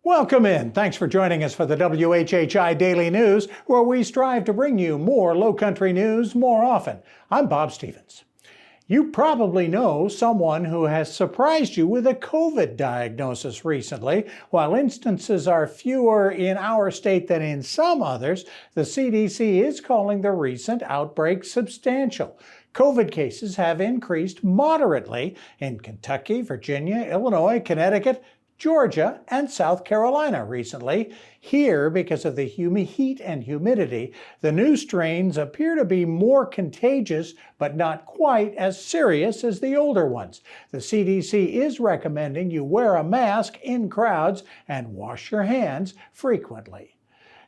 Welcome in. Thanks for joining us for the WHHI Daily News, where we strive to bring you more Lowcountry news more often. I'm Bob Stevens. You probably know someone who has surprised you with a COVID diagnosis recently. While instances are fewer in our state than in some others, the CDC is calling the recent outbreak substantial. COVID cases have increased moderately in Kentucky, Virginia, Illinois, Connecticut, Georgia, and South Carolina recently. Here, because of the heat and humidity, the new strains appear to be more contagious, but not quite as serious as the older ones. The CDC is recommending you wear a mask in crowds and wash your hands frequently.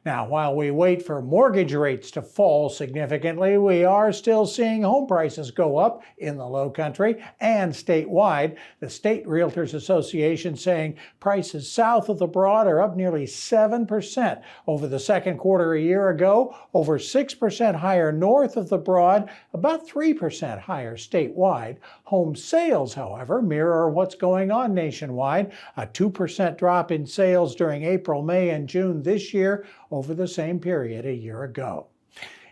Now, while we wait for mortgage rates to fall significantly, we are still seeing home prices go up in the Lowcountry and statewide. The State Realtors Association saying prices south of the Broad are up nearly 7% over the second quarter a year ago, over 6% higher north of the Broad, about 3% higher statewide. Home sales, however, mirror what's going on nationwide. A 2% drop in sales during April, May, and June this year over the same period a year ago.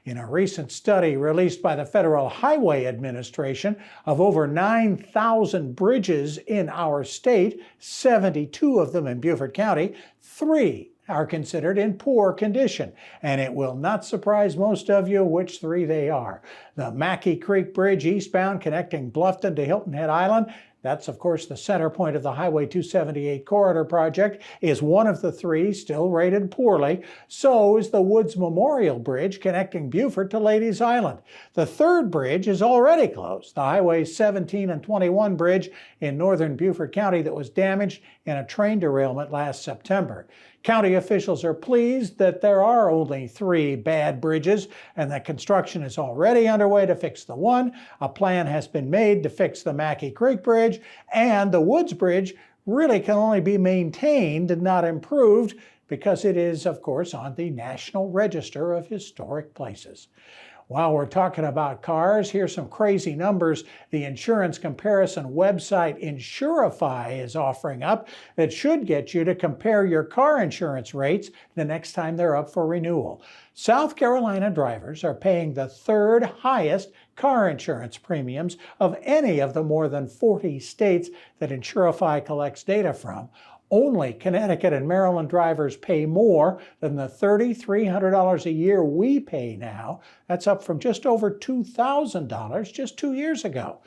In a recent study released by the Federal Highway Administration of over 9,000 bridges in our state, 72 of them in Beaufort County, 3 are considered in poor condition, and it will not surprise most of you which 3 they are. The Mackey Creek Bridge eastbound connecting Bluffton to Hilton Head Island, that's, of course, the center point of the Highway 278 corridor project, is one of the 3 still rated poorly. So is the Woods Memorial Bridge connecting Beaufort to Ladies Island. The 3rd bridge is already closed, the Highway 17 and 21 bridge in northern Beaufort County that was damaged in a train derailment last September. County officials are pleased that there are only 3 bad bridges and that construction is already underway to fix the one. A plan has been made to fix the Mackey Creek Bridge, and the Woods Bridge really can only be maintained and not improved because it is, of course, on the National Register of Historic Places. While we're talking about cars, here's some crazy numbers the insurance comparison website Insurify is offering up that should get you to compare your car insurance rates the next time they're up for renewal. South Carolina drivers are paying the 3rd highest car insurance premiums of any of the more than 40 states that Insurify collects data from. Only Connecticut and Maryland drivers pay more than the $3,300 a year we pay now. That's up from just over $2,000 just 2 years ago.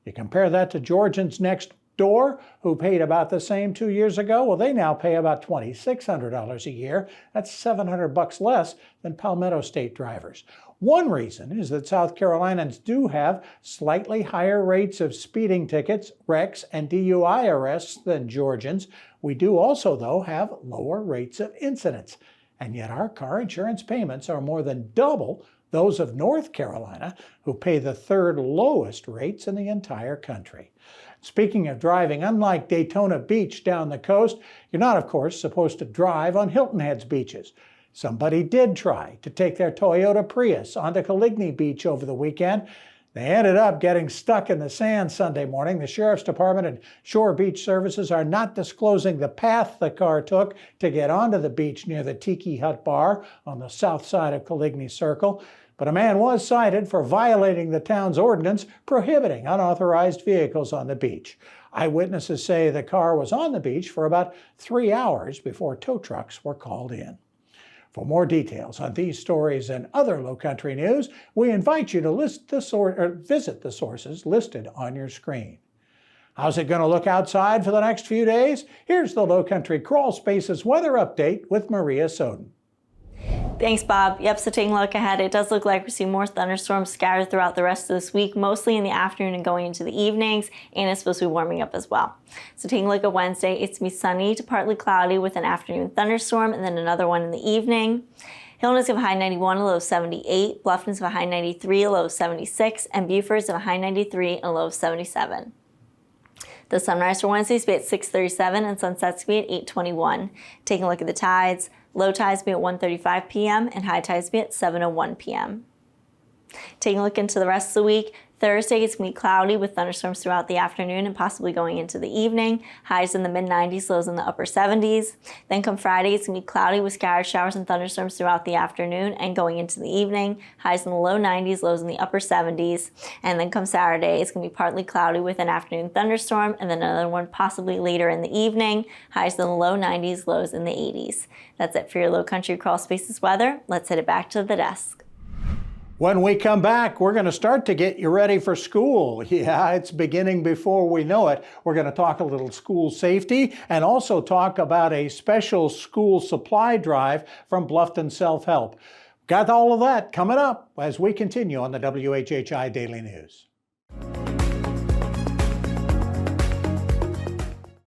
You compare that to Georgians next door, who paid about the same 2 years ago. Well, they now pay about $2,600 a year. That's $700 less than Palmetto State drivers. One reason is that South Carolinians do have slightly higher rates of speeding tickets, wrecks, and DUI arrests than Georgians. We do also, though, have lower rates of incidents. And yet our car insurance payments are more than double those of North Carolina, who pay the 3rd lowest rates in the entire country. Speaking of driving, unlike Daytona Beach down the coast, you're not, of course, supposed to drive on Hilton Head's beaches. Somebody did try to take their Toyota Prius onto Coligny Beach over the weekend. They ended up getting stuck in the sand Sunday morning. The Sheriff's Department and Shore Beach Services are not disclosing the path the car took to get onto the beach near the Tiki Hut Bar on the south side of Coligny Circle. But a man was cited for violating the town's ordinance prohibiting unauthorized vehicles on the beach. Eyewitnesses say the car was on the beach for about 3 hours before tow trucks were called in. For more details on these stories and other Lowcountry news, we invite you to visit the sources listed on your screen. How's it going to look outside for the next few days? Here's the Lowcountry Crawl Spaces weather update with Maria Soden. Thanks, Bob. Yep, so taking a look ahead, it does look like we're seeing more thunderstorms scattered throughout the rest of this week, mostly in the afternoon and going into the evenings, and it's supposed to be warming up as well. So taking a look at Wednesday, it's going to be sunny to partly cloudy with an afternoon thunderstorm and then another one in the evening. Hilton's going to have a high 91, a low 78. Bluffton's going to have a high 93, a low 76. And Beaufort's going to have a high 93 and a low 77. The sunrise for Wednesday is going to be at 6:37 and sunset's going to be at 8:21. Taking a look at the tides, low tides will be at 1:35 p.m. and high tides will be at 7:01 p.m. Taking a look into the rest of the week, Thursday, it's going to be cloudy with thunderstorms throughout the afternoon and possibly going into the evening. Highs in the mid-90s, lows in the upper 70s. Then come Friday, it's going to be cloudy with scattered showers and thunderstorms throughout the afternoon and going into the evening. Highs in the low 90s, lows in the upper 70s. And then come Saturday, it's going to be partly cloudy with an afternoon thunderstorm and then another one possibly later in the evening. Highs in the low 90s, lows in the 80s. That's it for your Lowcountry Crawl Spaces weather. Let's head it back to the desk. When we come back, we're going to start to get you ready for school. Yeah, it's beginning before we know it. We're going to talk a little school safety and also talk about a special school supply drive from Bluffton Self-Help. Got all of that coming up as we continue on the WHHI Daily News.